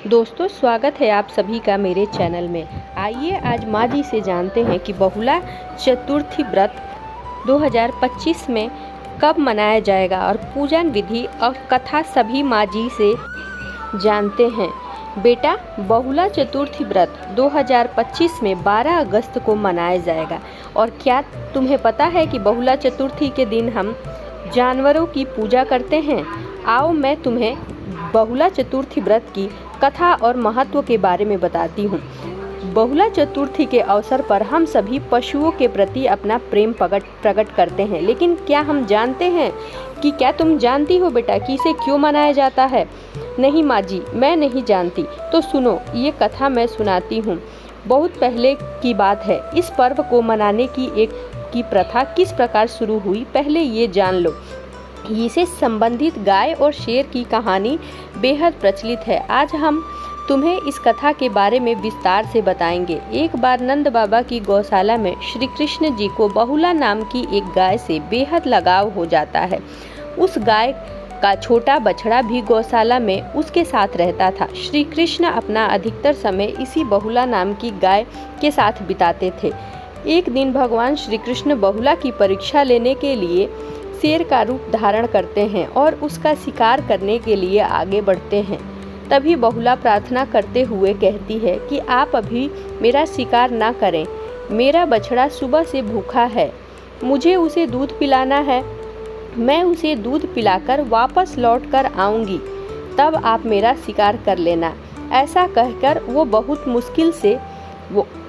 दोस्तों, स्वागत है आप सभी का मेरे चैनल में। आइए आज माँ जी से जानते हैं कि बहुला चतुर्थी व्रत 2025 में कब मनाया जाएगा और पूजन विधि और कथा सभी माँ जी से जानते हैं। बेटा, बहुला चतुर्थी व्रत 2025 में 12 अगस्त को मनाया जाएगा। और क्या तुम्हें पता है कि बहुला चतुर्थी के दिन हम जानवरों की पूजा करते हैं? आओ मैं तुम्हें बहुला चतुर्थी व्रत की कथा और महत्व के बारे में बताती हूँ। बहुला चतुर्थी के अवसर पर हम सभी पशुओं के प्रति अपना प्रेम प्रकट करते हैं, लेकिन क्या हम जानते हैं कि क्या तुम जानती हो बेटा कि इसे क्यों मनाया जाता है? नहीं माँ जी, मैं नहीं जानती। तो सुनो, ये कथा मैं सुनाती हूँ। बहुत पहले की बात है। इस पर्व को मनाने की प्रथा किस प्रकार शुरू हुई, पहले ये जान लो। इससे संबंधित गाय और शेर की कहानी बेहद प्रचलित है। आज हम तुम्हें इस कथा के बारे में विस्तार से बताएंगे। एक बार नंद बाबा की गौशाला में श्री कृष्ण जी को बहुला नाम की एक गाय से बेहद लगाव हो जाता है। उस गाय का छोटा बछड़ा भी गौशाला में उसके साथ रहता था। श्री कृष्ण अपना अधिकतर समय इसी बहुला नाम की गाय के साथ बिताते थे। एक दिन भगवान श्री कृष्ण बहुला की परीक्षा लेने के लिए शेर का रूप धारण करते हैं और उसका शिकार करने के लिए आगे बढ़ते हैं। तभी बहुला प्रार्थना करते हुए कहती है कि आप अभी मेरा शिकार ना करें। मेरा बछड़ा सुबह से भूखा है, मुझे उसे दूध पिलाना है। मैं उसे दूध पिलाकर वापस लौट कर आऊँगी, तब आप मेरा शिकार कर लेना। ऐसा कहकर वो बहुत मुश्किल से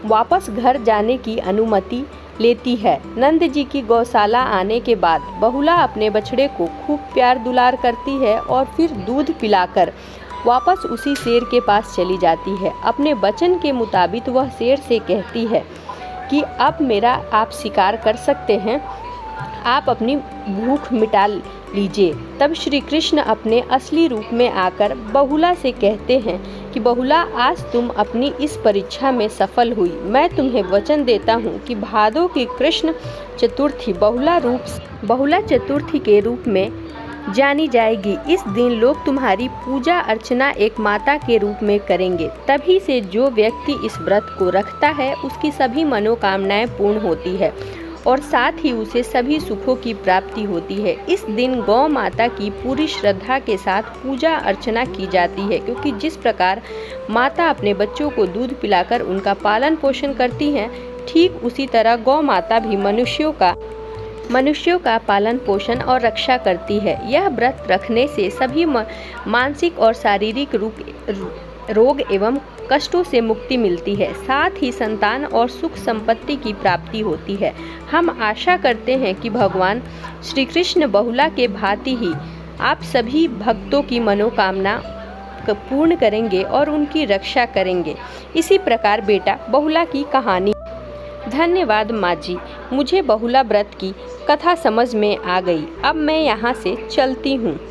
वापस घर जाने की अनुमति लेती है। नंद जी की गौशाला आने के बाद बहुला अपने बछड़े को खूब प्यार दुलार करती है और फिर दूध पिलाकर वापस उसी शेर के पास चली जाती है। अपने वचन के मुताबिक वह शेर से कहती है कि अब मेरा आप शिकार कर सकते हैं, आप अपनी भूख मिटा लीजिए। तब श्री कृष्ण अपने असली रूप में आकर बहुला से कहते हैं कि बहुला, आज तुम अपनी इस परीक्षा में सफल हुई। मैं तुम्हें वचन देता हूँ कि भादों की कृष्ण चतुर्थी बहुला चतुर्थी के रूप में जानी जाएगी। इस दिन लोग तुम्हारी पूजा अर्चना एक माता के रूप में करेंगे। तभी से जो व्यक्ति इस व्रत को रखता है उसकी सभी मनोकामनाएं पूर्ण होती है और साथ ही उसे सभी सुखों की प्राप्ति होती है। इस दिन गौ माता की पूरी श्रद्धा के साथ पूजा अर्चना की जाती है, क्योंकि जिस प्रकार माता अपने बच्चों को दूध पिलाकर उनका पालन पोषण करती हैं, ठीक उसी तरह गौ माता भी मनुष्यों का पालन पोषण और रक्षा करती है। यह व्रत रखने से सभी मानसिक और शारीरिक रोग एवं कष्टों से मुक्ति मिलती है, साथ ही संतान और सुख संपत्ति की प्राप्ति होती है। हम आशा करते हैं कि भगवान श्री कृष्ण बहुला के भांति ही आप सभी भक्तों की मनोकामना पूर्ण करेंगे और उनकी रक्षा करेंगे। इसी प्रकार बेटा, बहुला की कहानी। धन्यवाद माँ जी, मुझे बहुला व्रत की कथा समझ में आ गई। अब मैं यहाँ से चलती हूँ।